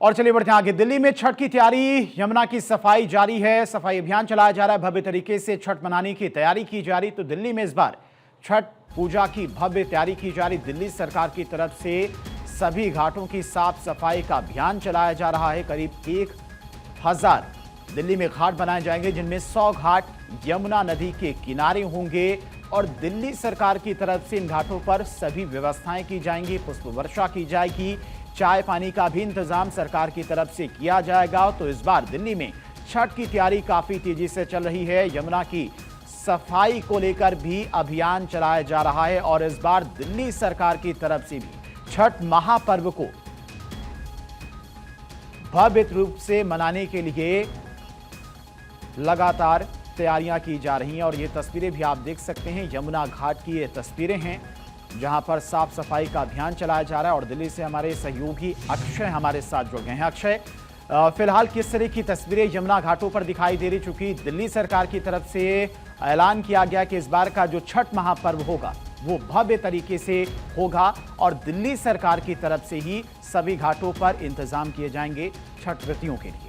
और चलिए बढ़ते हैं आगे। दिल्ली में छठ की तैयारी, यमुना की सफाई जारी है। सफाई अभियान चलाया जा रहा है, भव्य तरीके से छठ मनाने की तैयारी की जा रही। तो दिल्ली में इस बार छठ पूजा की भव्य तैयारी की जा रही। दिल्ली सरकार की तरफ से सभी घाटों की साफ सफाई का अभियान चलाया जा रहा है। करीब 1000 दिल्ली में घाट बनाए जाएंगे, जिनमें 100 घाट यमुना नदी के किनारे होंगे और दिल्ली सरकार की तरफ से इन घाटों पर सभी व्यवस्थाएं की जाएंगी। पुष्प वर्षा की जाएगी, चाय पानी का भी इंतजाम सरकार की तरफ से किया जाएगा। तो इस बार दिल्ली में छठ की तैयारी काफी तेजी से चल रही है। यमुना की सफाई को लेकर भी अभियान चलाया जा रहा है और इस बार दिल्ली सरकार की तरफ से भी छठ महापर्व को भव्य रूप से मनाने के लिए लगातार तैयारियां की जा रही हैं। और ये तस्वीरें भी आप देख सकते हैं, यमुना घाट की ये तस्वीरें हैं जहां पर साफ सफाई का अभियान चलाया जा रहा है। और दिल्ली से हमारे सहयोगी अक्षय हमारे साथ जुड़ गए हैं। अक्षय, फिलहाल किस तरह की तस्वीरें यमुना घाटों पर दिखाई दे रही, चूंकि दिल्ली सरकार की तरफ से ऐलान किया गया कि इस बार का जो छठ महापर्व होगा वो भव्य तरीके से होगा और दिल्ली सरकार की तरफ से ही सभी घाटों पर इंतजाम किए जाएंगे छठ व्रतियों के लिए।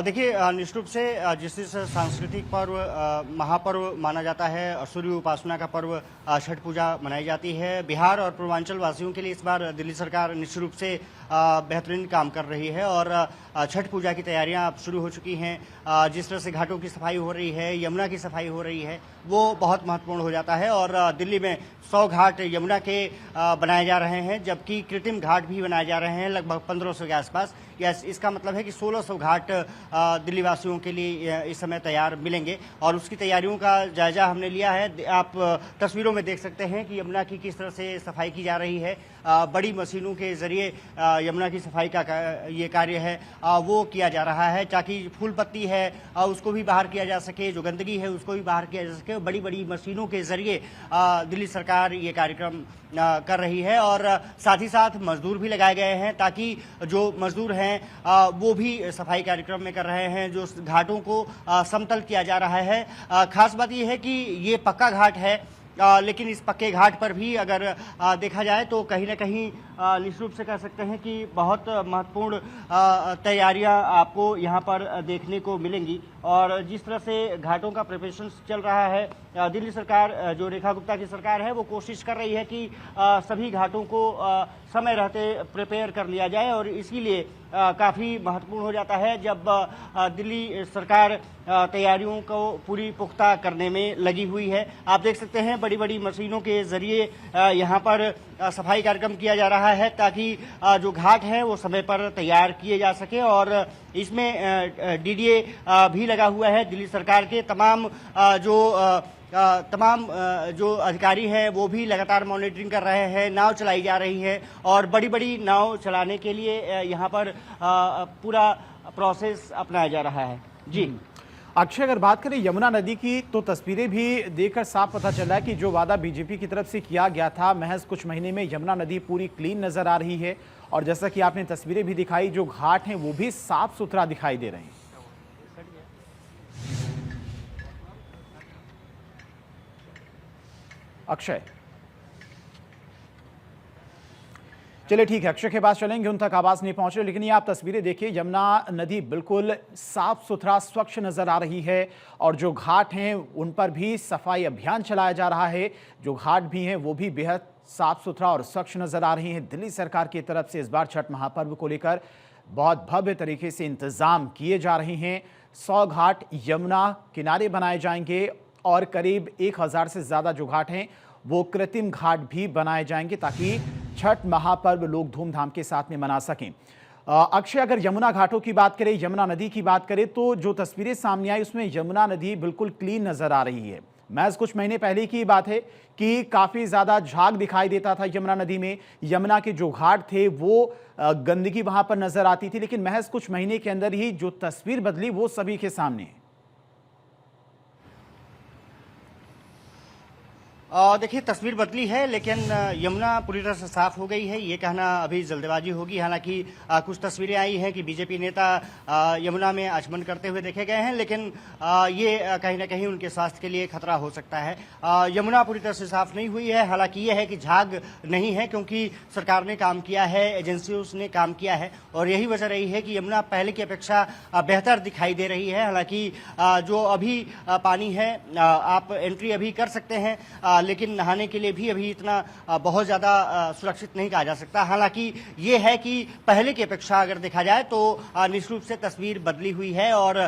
देखिए, निश्चित रूप से जिस सांस्कृतिक पर्व महापर्व माना जाता है, सूर्य उपासना का पर्व छठ पूजा मनाई जाती है, बिहार और पूर्वांचल वासियों के लिए इस बार दिल्ली सरकार निश्चित रूप से बेहतरीन काम कर रही है और छठ पूजा की तैयारियां अब शुरू हो चुकी हैं। जिस तरह से घाटों की सफाई हो रही है, यमुना की सफाई हो रही है, वो बहुत महत्वपूर्ण हो जाता है। और दिल्ली में 100 घाट यमुना के बनाए जा रहे हैं, जबकि कृत्रिम घाट भी बनाए जा रहे हैं लगभग 1500 के आसपास। इसका मतलब है कि 1600 घाट दिल्ली वासियों के लिए इस समय तैयार मिलेंगे और उसकी तैयारियों का जायजा हमने लिया है। आप तस्वीरों में देख सकते हैं कि यमुना की किस तरह से सफाई की जा रही है। बड़ी मशीनों के जरिए यमुना की सफाई का ये कार्य है वो किया जा रहा है, ताकि फूल पत्ती है उसको भी बाहर किया जा सके, जो गंदगी है उसको भी बाहर किया जा सके। बड़ी बड़ी मशीनों के जरिए दिल्ली सरकार ये कार्यक्रम कर रही है और साथ ही साथ मजदूर भी लगाए गए हैं, ताकि जो मजदूर हैं वो भी सफाई कार्यक्रम में कर रहे हैं। जो घाटों को समतल किया जा रहा है, खास बात यह है कि ये पक्का घाट है, लेकिन इस पक्के घाट पर भी अगर देखा जाए तो कहीं ना कहीं निश्चित रूप से कह सकते हैं कि बहुत महत्वपूर्ण तैयारियां आपको यहां पर देखने को मिलेंगी। और जिस तरह से घाटों का प्रिपरेशन चल रहा है, दिल्ली सरकार, जो रेखा गुप्ता की सरकार है, वो कोशिश कर रही है कि सभी घाटों को समय रहते प्रिपेयर कर लिया जाए और इसीलिए काफ़ी महत्वपूर्ण हो जाता है जब दिल्ली सरकार तैयारियों को पूरी पुख्ता करने में लगी हुई है। आप देख सकते हैं बड़ी बड़ी मशीनों के जरिए यहाँ पर सफाई कार्यक्रम किया जा रहा है, ताकि जो घाट हैं वो समय पर तैयार किए जा सके। और इसमें डीडीए भी लगा हुआ है। दिल्ली सरकार के तमाम जो अधिकारी हैं वो भी लगातार मॉनिटरिंग कर रहे हैं। नाव चलाई जा रही है और बड़ी बड़ी नाव चलाने के लिए यहाँ पर पूरा प्रोसेस अपनाया जा रहा है। जी अक्षय, अगर बात करें यमुना नदी की तो तस्वीरें भी देखकर साफ पता चल रहा है कि जो वादा बीजेपी की तरफ से किया गया था, महज कुछ महीने में यमुना नदी पूरी क्लीन नजर आ रही है। और जैसा कि आपने तस्वीरें भी दिखाई, जो घाट हैं वो भी साफ सुथरा दिखाई दे रहे हैं। अक्षय, चलिए ठीक है, अक्षय के पास चलेंगे, उन तक आवाज नहीं पहुंच रही, लेकिन ये आप तस्वीरें देखिए, यमुना नदी बिल्कुल साफ सुथरा स्वच्छ नजर आ रही है और जो घाट हैं उन पर भी सफाई अभियान चलाया जा रहा है। जो घाट भी हैं वो भी बेहद साफ सुथरा और स्वच्छ नजर आ रही हैं। दिल्ली सरकार की तरफ से इस बार छठ महापर्व को लेकर बहुत भव्य तरीके से इंतजाम किए जा रहे हैं। 100 घाट यमुना किनारे बनाए जाएंगे और करीब 1000 से ज्यादा जो घाट हैं वो कृत्रिम घाट भी बनाए जाएंगे, ताकि छठ महापर्व लोग धूमधाम के साथ में मना सकें। अक्षय, अगर यमुना घाटों की बात करें, यमुना नदी की बात करें, तो जो तस्वीरें सामने आई उसमें यमुना नदी बिल्कुल क्लीन नजर आ रही है। महज कुछ महीने पहले की बात है कि काफी ज्यादा झाग दिखाई देता था यमुना नदी में। यमुना के जो घाट थे वो गंदगी वहां पर नजर आती थी, लेकिन महज कुछ महीने के अंदर ही जो तस्वीर बदली वो सभी के सामने है। देखिए, तस्वीर बदली है, लेकिन यमुना पूरी तरह से साफ हो गई है, ये कहना अभी जल्दबाजी होगी। हालांकि कुछ तस्वीरें आई हैं कि बीजेपी नेता यमुना में आचमन करते हुए देखे गए हैं, लेकिन ये कहीं ना कहीं उनके स्वास्थ्य के लिए खतरा हो सकता है। यमुना पूरी तरह से साफ नहीं हुई है। हालांकि ये है कि झाग नहीं है, क्योंकि सरकार ने काम किया है, एजेंसियों ने काम किया है, और यही वजह रही है कि यमुना पहले की अपेक्षा बेहतर दिखाई दे रही है। हालांकि जो अभी पानी है, आप एंट्री अभी कर सकते हैं, लेकिन नहाने के लिए भी अभी इतना बहुत ज़्यादा सुरक्षित नहीं कहा जा सकता। हालांकि ये है कि पहले की अपेक्षा अगर देखा जाए तो निश्चित रूप से तस्वीर बदली हुई है, और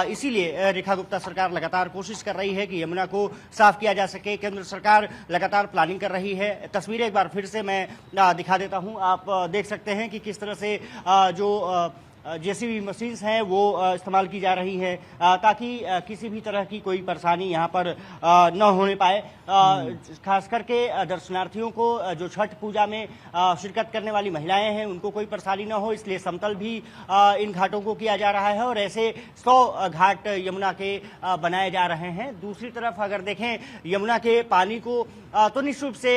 इसीलिए रेखा गुप्ता सरकार लगातार कोशिश कर रही है कि यमुना को साफ किया जा सके। केंद्र सरकार लगातार प्लानिंग कर रही है। तस्वीरें एक बार फिर से मैं दिखा देता हूं। आप देख सकते हैं कि किस तरह से जो जेसीबी मशीन्स हैं वो इस्तेमाल की जा रही है, ताकि किसी भी तरह की कोई परेशानी यहाँ पर न होने पाए। खास करके दर्शनार्थियों को, जो छठ पूजा में शिरकत करने वाली महिलाएं हैं, उनको कोई परेशानी न हो, इसलिए समतल भी इन घाटों को किया जा रहा है, और ऐसे 100 घाट यमुना के बनाए जा रहे हैं। दूसरी तरफ अगर देखें यमुना के पानी को, तो निश्चित रूप से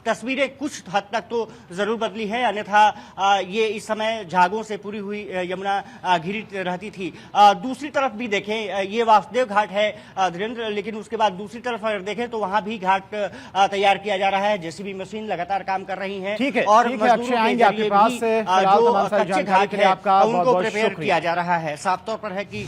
तस्वीरें कुछ हद तक तो जरूर बदली है, अन्यथा ये इस समय झागों से पूरी हुई यमुना घिरी रहती थी। दूसरी तरफ भी देखें, ये वासुदेव घाट है धीरेन्द्र, लेकिन उसके बाद दूसरी तरफ अगर देखें तो वहां भी घाट तैयार किया जा रहा है। जेसीबी मशीन लगातार काम कर रही है, ठीक है, और ठीक है, अक्षय आएंगे आपके पास। जो कच्चे घाट है उनको प्रिपेयर किया जा रहा है। साफ तौर पर है कि